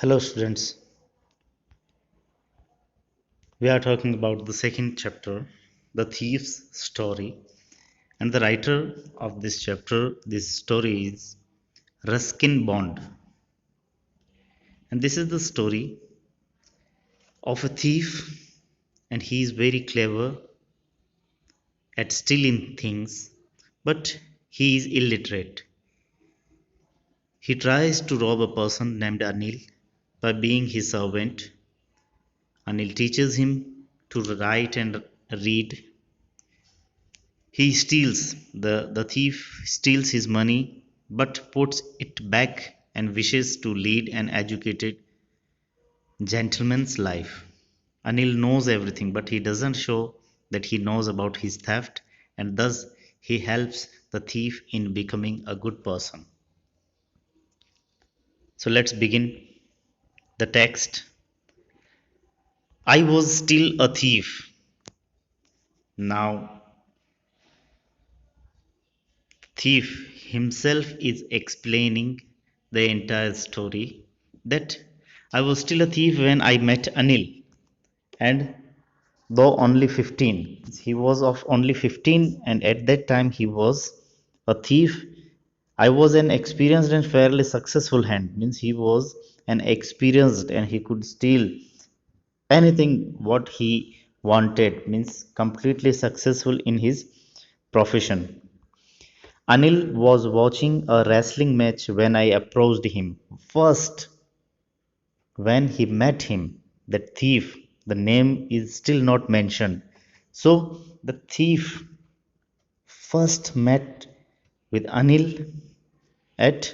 Hello, students. We are talking about the second chapter, The Thief's Story. And the writer of this chapter, this story is Ruskin Bond. And this is the story of a thief, and he is very clever at stealing things, but he is illiterate. He tries to rob a person named Anil by being his servant. Anil teaches him to write and read. He steals, the thief steals his money but puts it back and wishes to lead an educated gentleman's life. Anil knows everything, but he doesn't show that he knows about his theft, and thus he helps the thief in becoming a good person. So let's begin the text. I was still a thief. Now, thief himself is explaining the entire story that I was still a thief when I met Anil, and though only 15, he was of only 15, and at that time he was a thief. I was an experienced and fairly successful hand, means he was an experienced and he could steal anything what he wanted, means completely successful in his profession. Anil was watching a wrestling match when I approached him. First, when he met him, the thief, the name is still not mentioned. So, the thief first met with Anil at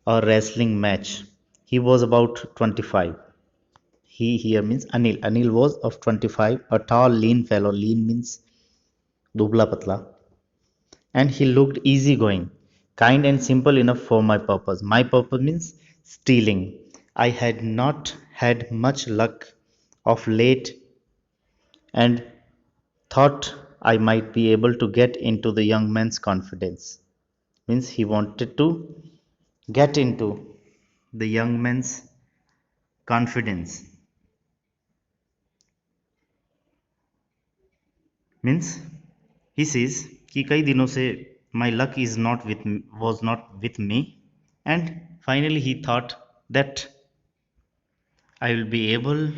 a wrestling match. He was about 25. He here means Anil. Anil was of 25, a tall, lean fellow. Lean means dubla patla. And he looked easygoing, kind and simple enough for my purpose. My purpose means stealing. I had not had much luck of late and thought I might be able to get into the young man's confidence. Means he wanted to get into the young man's confidence. Means he says कि कई दिनों से my luck is not with was not with me, and finally he thought that I will be able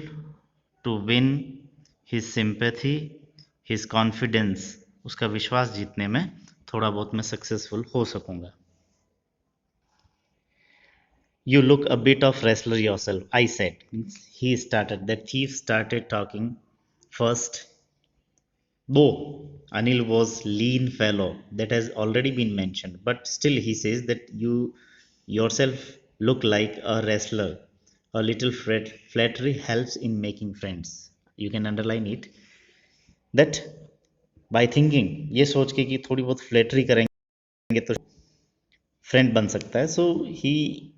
to win his sympathy, his confidence, उसका विश्वास जीतने में थोड़ा बहुत मैं सक्सेसफुल हो सकूंगा. You look a bit of wrestler yourself, I said. He started, the thief started talking first. Though Anil was lean fellow, that has already been mentioned, but still he says that you yourself look like a wrestler. A little flattery helps in making friends. You can underline it. That by thinking, ये सोच के कि थोड़ी बहुत flattery करेंगे तो friend बन सकता है. So he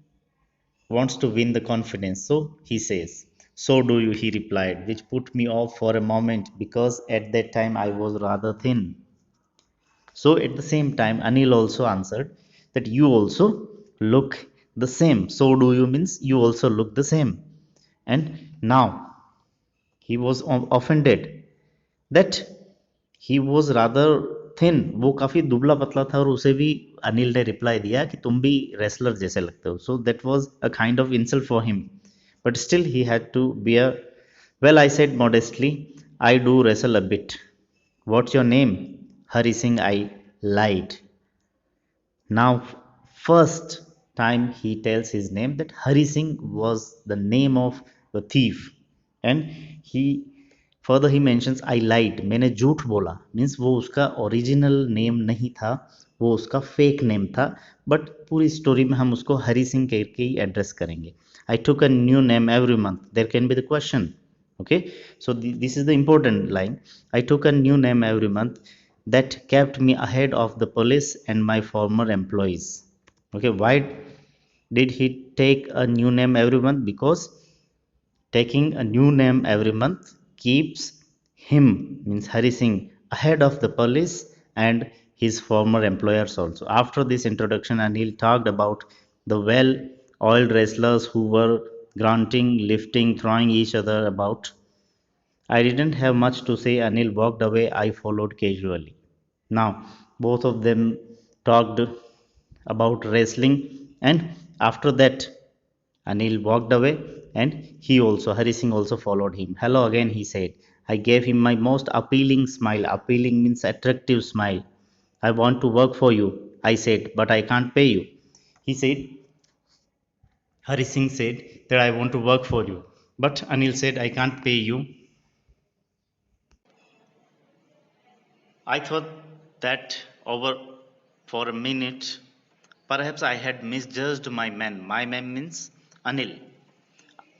wants to win the confidence. So he says, so do you, he replied, which put me off for a moment because at that time I was rather thin. So at the same time, Anil also answered that you also look the same. So do you means you also look the same. And now he was offended that he was rather thin. वो काफी दुबला पतला था और उसे भी अनिल ने reply दिया कि तुम भी रेसलर जैसे लगते हो. So that was a kind of insult for him, but still he had to bear. Well, I said modestly, I do wrestle a bit. What's your name? Hari Singh, I lied. Now, first time he tells his name, that Hari Singh was the name of the thief, and he further he mentions I lied, मैंने झूठ बोला, means वो उसका original name नहीं था, वो उसका fake name था, बट पूरी स्टोरी में हम उसको हरी सिंह करके ही एड्रेस करेंगे. I took a new name every month. There can be the question. Okay, so this is the important line. I took a new name every month that kept me ahead of the police and my former employees. Okay, why did he take a new name every month? Because taking a new name every month keeps him, means Hari Singh, ahead of the police and his former employers also. After this introduction, Anil talked about the well oiled wrestlers who were grunting, lifting, throwing each other about. I didn't have much to say. Anil walked away. I followed casually. Now, both of them talked about wrestling, and after that, Anil walked away, and Hari Singh also followed him. Hello again, he said. I gave him my most appealing smile. Appealing means attractive smile. I want to work for you, I said, but I can't pay you. He said, Hari Singh said that I want to work for you. But Anil said, I can't pay you. I thought that over for a minute. Perhaps I had misjudged my man. My man means Anil.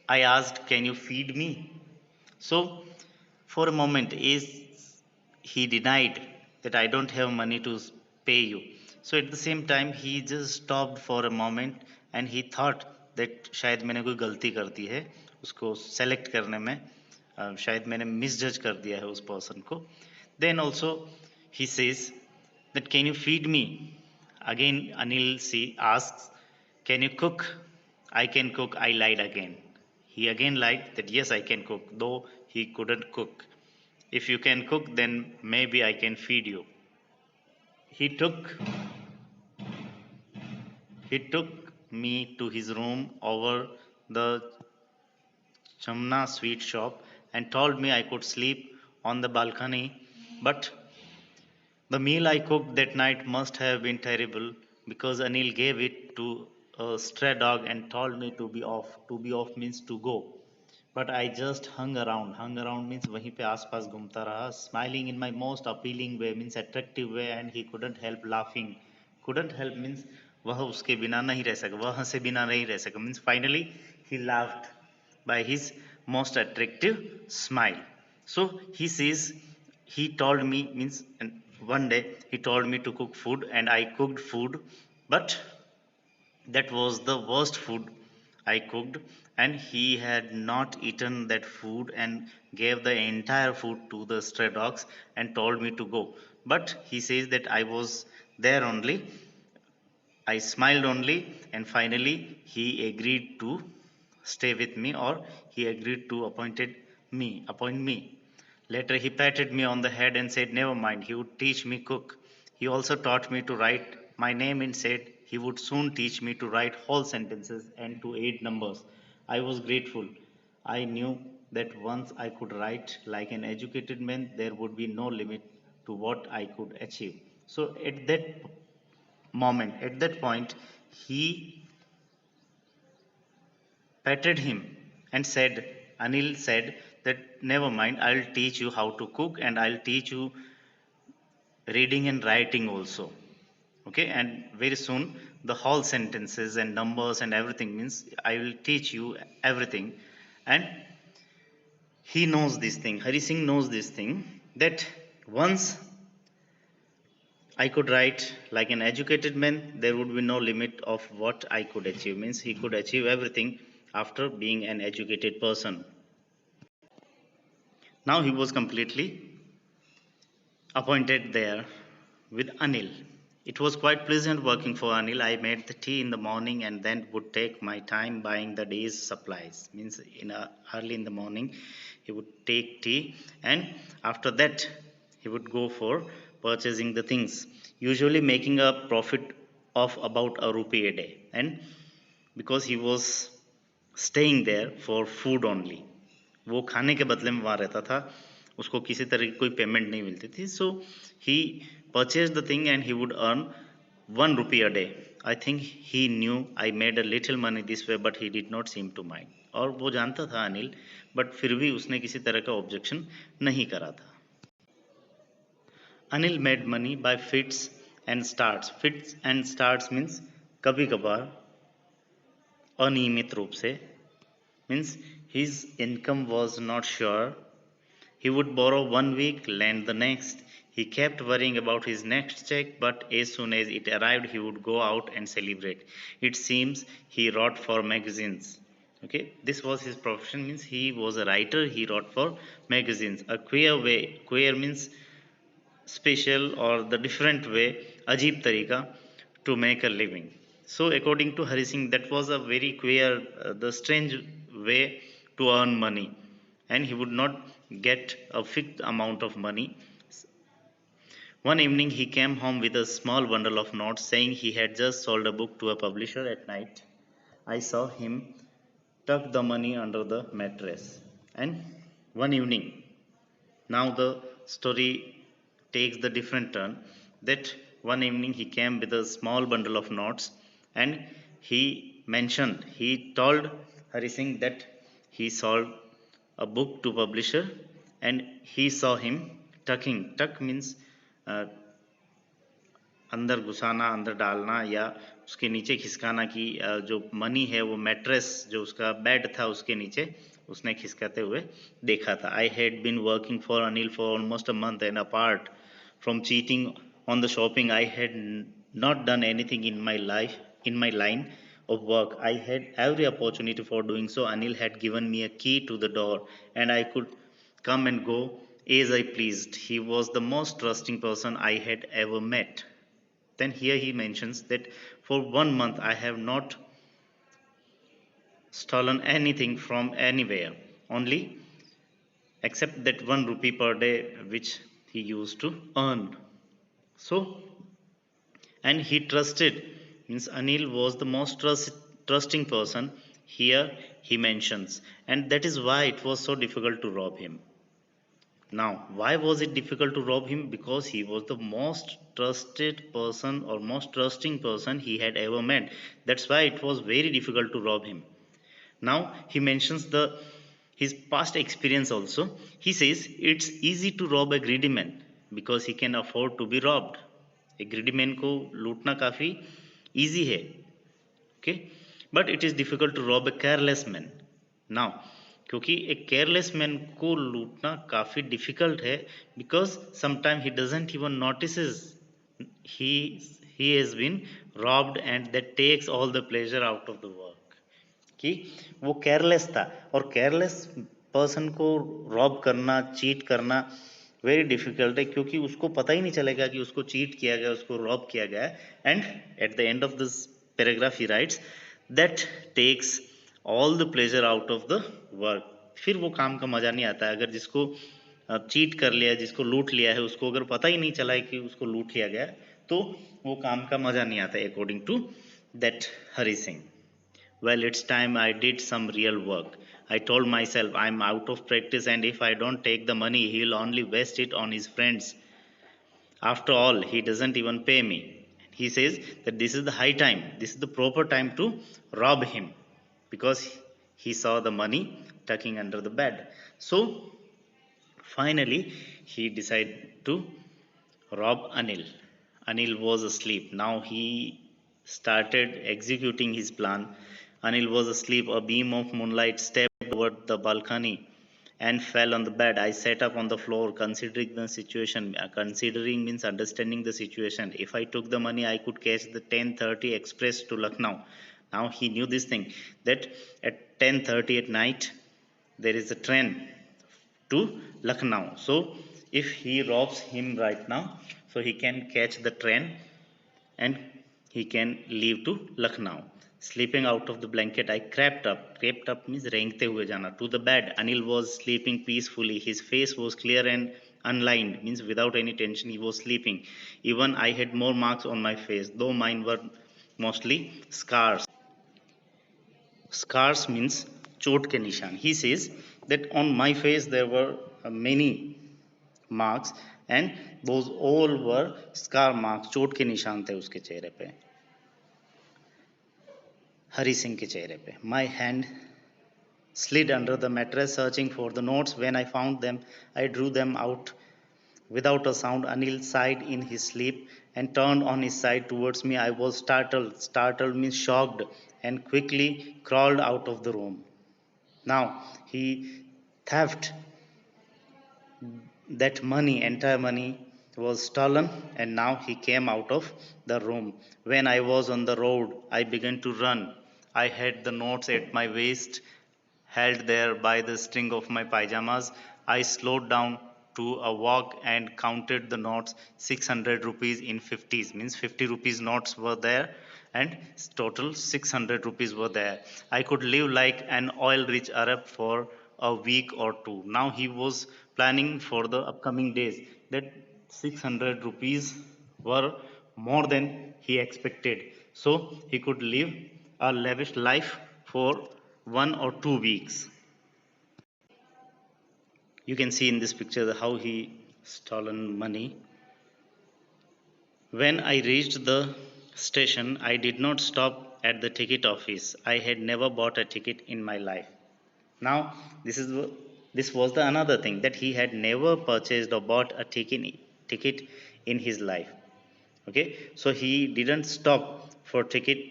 I asked, can you feed me? So, for a moment, he denied that I don't have money to pay you. So, at the same time, he just stopped for a moment and he thought that शायद मैंने कोई गलती कर दी है उसको select करने में शायद मैंने मिसजज कर दिया है उस पर्सन को. Then also he says that can you feed me? Again Anil asks, can you cook? I can cook. I lied again. He again lied that yes, I can cook, though he couldn't cook. If you can cook, then maybe I can feed you. He took he took me to his room over the Chamna sweet shop and told me I could sleep on the balcony. But the meal I cooked that night must have been terrible because Anil gave it to a stray dog and told me to be off. To be off means to go. But I just hung around. Hung around means वहीं पे आसपास घूमता रहा. Smiling in my most appealing way means attractive way, and he couldn't help laughing. Couldn't help means वह उसके बिना नहीं रह सका. वह हंसे बिना नहीं रह सका means finally he laughed by his most attractive smile. So he says he told me means one day he told me to cook food and I cooked food, but that was the worst food I cooked, and he had not eaten that food and gave the entire food to the stray dogs and told me to go. But he says that I was there only. I smiled only, and finally he agreed to stay with me, or he agreed to appoint me. Later he patted me on the head and said, never mind, he would teach me cook. He also taught me to write my name and said he would soon teach me to write whole sentences and to add numbers. I was grateful. I knew that once I could write like an educated man, there would be no limit to what I could achieve. So at that point, he patted him and said, Anil said that never mind, I'll teach you how to cook and I'll teach you reading and writing also. Okay, and very soon the whole sentences and numbers and everything means I will teach you everything. And he knows this thing, Hari Singh knows this thing, that once I could write like an educated man, there would be no limit of what I could achieve. Means he could achieve everything after being an educated person. Now he was completely appointed there with Anil. It was quite pleasant working for Anil. I made the tea in the morning and then would take my time buying the day's supplies. Means early in the morning, he would take tea, and after that, he would go for purchasing the things, usually making a profit of about a rupee a day. And because he was staying there for food only, वो खाने के बदले में वहाँ रहता था, उसको किसी तरह की कोई पेमेंट नहीं मिलती थी. So he purchase the thing and he would earn 1 rupee a day. I think he knew I made a little money this way, but he did not seem to mind. और वो जानता था Anil, but फिर भी उसने किसी तरह का ऑब्जेक्शन नहीं करा था. Anil made money by fits and starts. Fits and starts means कभी कभार, अनियमित रूप से, means his income was not sure. He would borrow 1 week, lend the next. He kept worrying about his next check, but as soon as it arrived, he would go out and celebrate. It seems he wrote for magazines. Okay, this was his profession, means he was a writer, he wrote for magazines. A queer way, queer means special or the different way, अजीब तरीका to make a living. So according to Hari Singh, that was a very queer, the strange way to earn money, and he would not get a fixed amount of money. One evening he came home with a small bundle of notes saying he had just sold a book to a publisher at night. I saw him tuck the money under the mattress. And one evening, now the story takes the different turn. That one evening he came with a small bundle of notes, and he told Hari Singh that he sold a book to publisher, and he saw him tucking. Tuck means uh, अंदर घुसाना, अंदर डालना या उसके नीचे खिसकाना की जो money है वो मैट्रेस जो उसका बेड था उसके नीचे उसने खिसकाते हुए देखा था. I had been working for Anil for almost a month and apart from cheating on the shopping, I had not done anything in my life, in my line of work. I had every opportunity for doing so. Anil had given me a key to the door, and I could come and go as I pleased. He was the most trusting person I had ever met. Then here he mentions that for 1 month I have not stolen anything from anywhere, only except that 1 rupee per day which he used to earn. So, and he trusted, means Anil was the most trusting person here he mentions, and that is why it was so difficult to rob him. Now, why was it difficult to rob him? Because he was the most trusted person or most trusting person he had ever met. That's why it was very difficult to rob him. Now he mentions the his past experience also. He says it's easy to rob a greedy man because he can afford to be robbed. A greedy man को लूटना काफी easy है, okay? But it is difficult to rob a careless man. Now क्योंकि एक careless man को लूटना काफ़ी difficult है because sometime he doesn't even notices he he has been robbed and that takes all the pleasure out of the work. कि वो careless था और केयरलेस पर्सन को रॉब करना, चीट करना वेरी डिफिकल्ट है क्योंकि उसको पता ही नहीं चलेगा कि उसको चीट किया गया, उसको रॉब किया गया. And at the end of this paragraph he writes that takes all the pleasure out of the work. फिर वो काम का मजा नहीं आता है. अगर जिसको चीट कर लिया, जिसको लूट लिया है, उसको अगर पता ही नहीं चला है कि उसको लूट लिया गया तो वो काम का मजा नहीं आता, according to that Hari Singh. Well, it's time I did some real work. I told myself I'm out of practice, and if I don't take the money, he'll only waste it on his friends. After all, he doesn't even pay me. He says that this is the high time, this is the proper time to rob him because he saw the money tucking under the bed. So finally, he decided to rob Anil. Anil was asleep. Now he started executing his plan. Anil was asleep. A beam of moonlight stepped over the balcony and fell on the bed. I sat up on the floor, considering the situation. Considering means understanding the situation. If I took the money, I could catch the 10:30 express to Lucknow. Now he knew this thing that at 10:30 at night there is a train to Lucknow. So if he robs him right now, so he can catch the train and he can leave to Lucknow. Sleeping out of the blanket, I crept up. Crept up means रेंगते हुए जाना. To the bed. Anil was sleeping peacefully. His face was clear and unlined, means without any tension. He was sleeping. Even I had more marks on my face, though mine were mostly scars. Scars means चोट के निशान. He says that on my face there were many marks and those all were scar marks. चोट के निशान थे उसके चेहरे पे, हरि सिंह के चेहरे पे. My hand slid under the mattress searching for the notes. When I found them, I drew them out without a sound. Anil sighed in his sleep and turned on his side towards me. I was startled. Startled means shocked, and quickly crawled out of the room. Now he theft that money, entire money was stolen, and now he came out of the room. When I was on the road, I began to run. I had the notes at my waist, held there by the string of my pyjamas. I slowed down to a walk and counted the notes. 600 rupees in 50s, means 50 rupees notes were there, and total 600 rupees were there. I could live like an oil rich Arab for a week or two. Now he was planning for the upcoming days that 600 rupees were more than he expected. So he could live a lavish life for 1 or 2 weeks. You can see in this picture how he stolen money. When I reached the station, I did not stop at the ticket office. I had never bought a ticket in my life. Now, this was the another thing that he had never purchased or bought a ticket in his life. Okay, so he didn't stop for ticket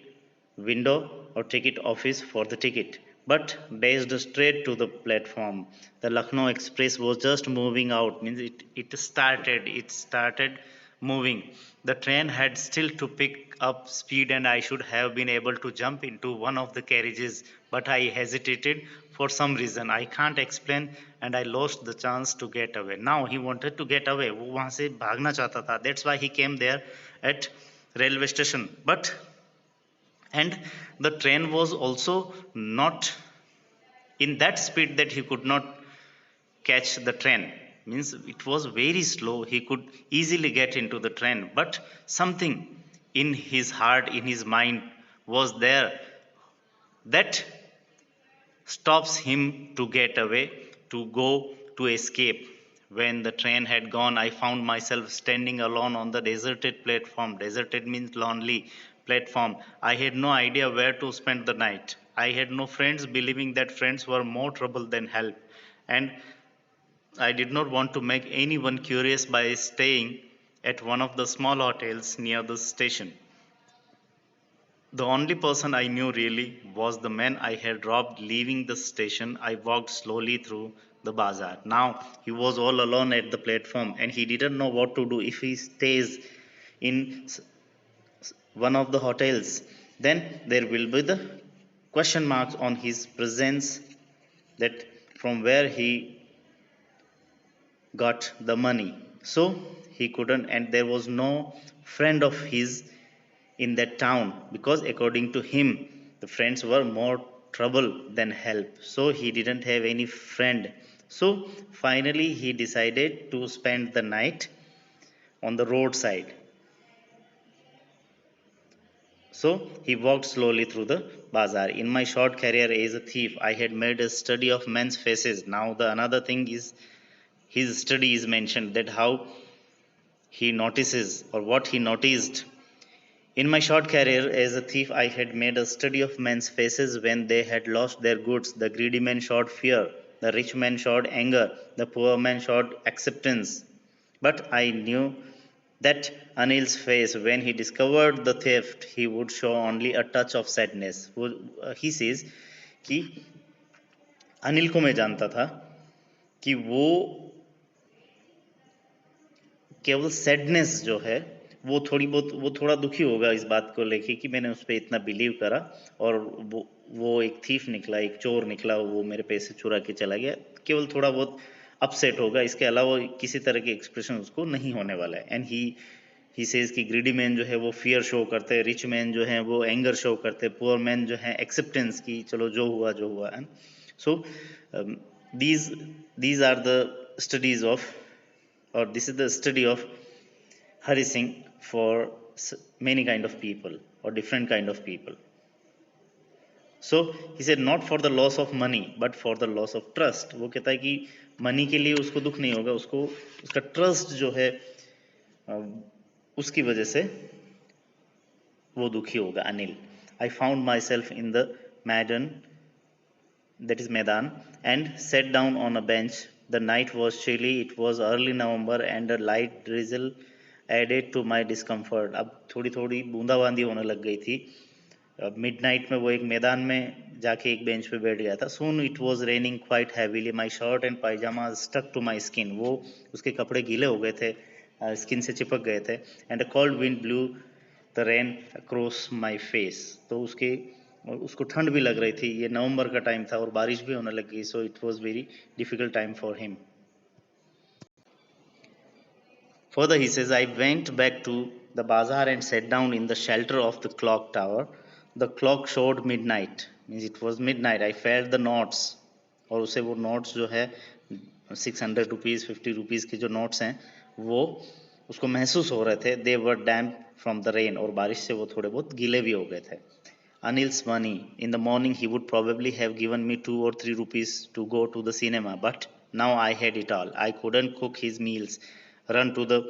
window or ticket office for the ticket, but dashed straight to the platform. The Lucknow Express was just moving out, means it started moving. The train had still to pick up speed, and I should have been able to jump into one of the carriages, but I hesitated for some reason. I can't explain, and I lost the chance to get away. Now he wanted to get away. वो वहां से भागना चाहता था. That's why he came there at railway station. But and the train was also not in that speed that he could not catch the train, means it was very slow. He could easily get into the train, but something in his heart, in his mind, was there that stops him to get away, to go, to escape. When the train had gone, I found myself standing alone on the deserted platform. Deserted means lonely platform. I had no idea where to spend the night. I had no friends, believing that friends were more trouble than help. And I did not want to make anyone curious by staying at one of the small hotels near the station. The only person I knew really was the man I had robbed. Leaving the station, I walked slowly through the bazaar. Now he was all alone at the platform, and he didn't know what to do. If he stays in one of the hotels, then there will be the question marks on his presence, that from where he got the money. So he couldn't, and there was no friend of his in that town, because according to him, the friends were more trouble than help. So he didn't have any friend. So finally, he decided to spend the night on the roadside. So he walked slowly through the bazaar. In my short career as a thief, I had made a study of men's faces. Now the another thing is his study is mentioned, that how he notices or what he noticed. In my short career as a thief, I had made a study of men's faces when they had lost their goods. The greedy man showed fear, the rich man showed anger, the poor man showed acceptance. But I knew that Anil's face, when he discovered the theft, he would show only a touch of sadness. He says कि अनिल को मैं जानता था कि वो केवल sadness जो है वो थोड़ा दुखी होगा इस बात को लेके कि मैंने उस पर इतना बिलीव करा, और वो एक थीफ निकला, एक चोर निकला, वो मेरे पैसे चुरा के चला गया, केवल थोड़ा बहुत अपसेट होगा, इसके अलावा किसी तरह के एक्सप्रेशन उसको नहीं होने वाला है. एंड ही सेज कि ग्रीडी मैन जो है वो फियर शो करते हैं, रिच मैन जो है वो एंगर शो करते हैं, पुअर मैन जो है एक्सेप्टेंस की चलो जो हुआ. And so these are the studies of, or this is the study of Hari Singh for many kind of people or different kind of people. So he said not for the loss of money but for the loss of trust. वो कहता है कि money के लिए उसको दुख नहीं होगा, उसको उसका ट्रस्ट जो है उसकी वजह से वो दुखी होगा. Anil, I found myself in the Maidan, that is Maidan, and sat down on a bench. The night was chilly. It was early November and a light drizzle added to my discomfort. अब थोड़ी थोड़ी बूंदाबांदी होने लग गई थी. Midnight में वो एक मैदान में जाके एक बेंच पे बैठ गया था. Soon it was raining quite heavily. My shirt and pajamas stuck to my skin. वो उसके कपड़े गीले हो गए थे, स्किन से चिपक गए थे. And a cold wind blew the rain across my face. तो उसको ठंड भी लग रही थी. ये नवंबर का टाइम था और बारिश भी होने लग गई. So it was very difficult time for him. Further, he says, I went back to the bazaar and sat down in the shelter of the clock tower. The clock showed midnight, means it was midnight. I felt the notes, और उसे वो notes जो है 600 rupees 50 rupees के जो notes हैं वो उसको महसूस हो रहे थे. दे वर डैम्प फ्रॉम द रेन, और बारिश से वो थोड़े बहुत गीले भी हो गए थे. Anil's money. In the morning, he would probably have given me 2 or 3 rupees to go to the cinema, but now I had it all. I couldn't cook his meals, run to the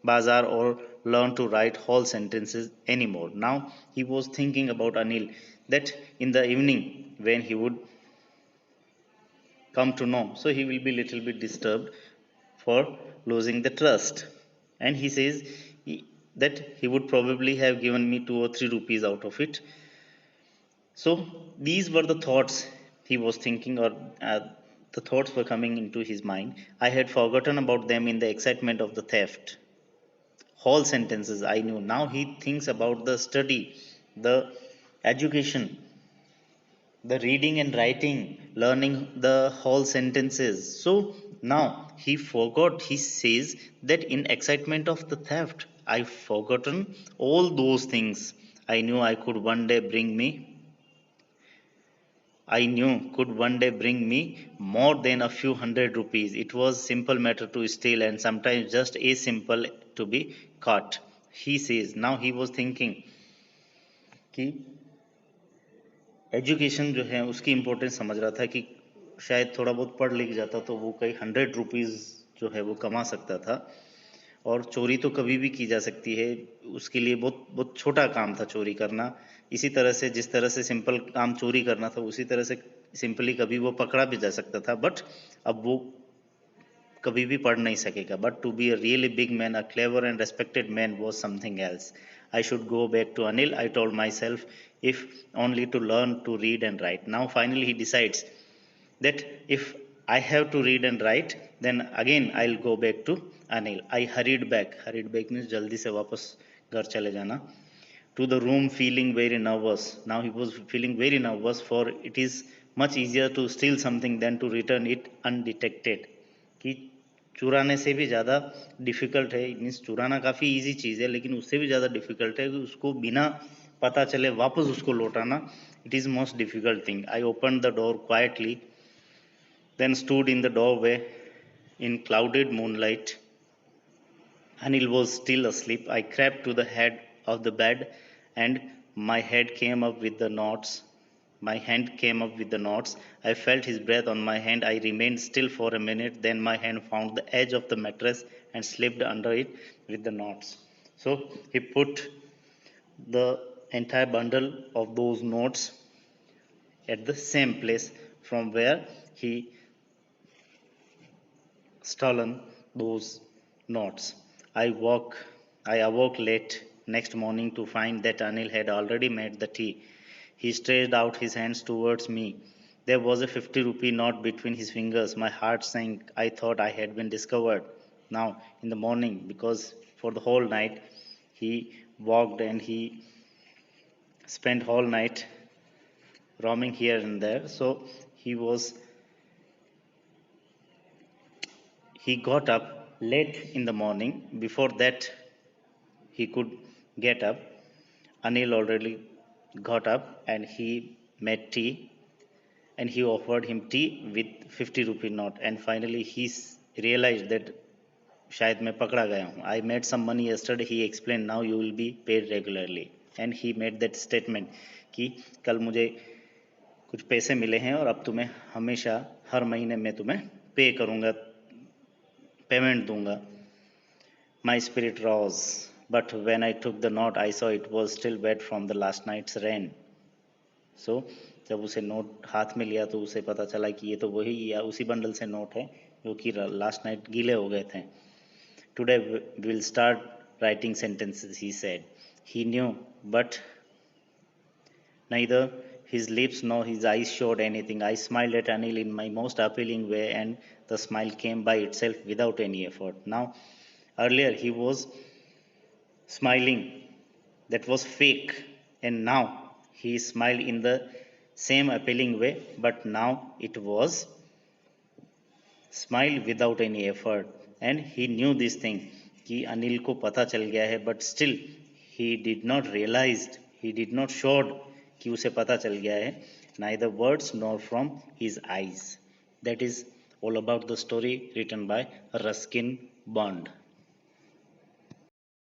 bazaar, or learn to write whole sentences anymore. Now he was thinking about Anil, that in the evening when he would come to know, so he will be little bit disturbed for losing the trust. And he says that he would probably have given me 2 or 3 rupees out of it. So these were the thoughts he was thinking, or the thoughts were coming into his mind. I had forgotten about them in the excitement of the theft. Whole sentences I knew. Now he thinks about the study, the education, the reading and writing, learning the whole sentences. So now he forgot, he says that in excitement of the theft, I forgotten all those things I knew I knew could one day bring me more than a few hundred rupees. It was simple matter to steal, and sometimes just as simple to be caught. He says, now he was thinking कि education जो है उसकी importance समझ रहा था कि शायद थोड़ा बहुत पढ़ लिख जाता तो वो कई 100 रुपीज़ जो है वो कमा सकता था. और चोरी तो कभी भी की जा सकती है, उसके लिए बहुत बहुत छोटा काम था चोरी करना. इसी तरह से जिस तरह से सिंपल काम चोरी करना था उसी तरह से सिंपली कभी वो पकड़ा भी जा सकता था. बट अब वो कभी भी पढ़ नहीं सकेगा. But to be a really big man, a clever and respected man was something else. I should go back to Anil, I told myself, if only to learn to read and write. Now finally he decides that if I have to read and write, then again I'll go back to Anil. I hurried back. Hurried back means जल्दी से वापस घर चले जाना. To the room feeling very nervous. Now he was feeling very nervous, for it is much easier to steal something than to return it undetected. कि चुराने से भी ज़्यादा डिफ़िकल्ट है, मीन्स चुराना काफ़ी इजी चीज़ है लेकिन उससे भी ज़्यादा डिफ़िकल्ट है कि उसको बिना पता चले वापस उसको लौटाना. It is most difficult thing. I open the door quietly, then stood in the doorway in clouded moonlight. Anil was still asleep. I crept to the head of the bed and my head came up with the knots. My hand came up with the knots. I felt his breath on my hand. I remained still for a minute. Then my hand found the edge of the mattress and slipped under it with the knots. So he put the entire bundle of those notes at the same place from where he stolen those notes. I awoke late next morning to find that Anil had already made the tea. He stretched out his hands towards me. There was a 50 rupee note between his fingers. My heart sank. I thought I had been discovered. Now, in the morning, because for the whole night he walked and he spent whole night roaming here and there. So he got up late in the morning. Before that he could get up, Anil already got up and he made tea, and he offered him tea with 50 rupee note. And finally he realized that शायद मैं पकड़ा गया हूँ. I made some money yesterday, he explained. Now you will be paid regularly. And he made that statement कि कल मुझे कुछ पैसे मिले हैं और अब तुम्हें हमेशा हर महीने में तुम्हें पे करूँगा, पेमेंट दूंगा. My spirit rose, but when I took the note, I saw it was still wet from the last night's rain. So जब उसे नोट हाथ में लिया तो उसे पता चला कि ये तो वही या उसी बंडल से नोट है जो कि लास्ट नाइट गीले हो गए थे. Today we'll start writing sentences, he said. He knew, but neither his lips nor his eyes showed anything. I smiled at Anil in my most appealing way, and the smile came by itself without any effort. Now, earlier he was smiling that was fake, and now he smiled in the same appealing way, but now it was smile without any effort. And he knew this thing कि अनिल को पता चल गया है, but still he did not realized, he did not sured कि उसे पता चल गया है, neither words nor from his eyes. That is all about the story written by Ruskin Bond.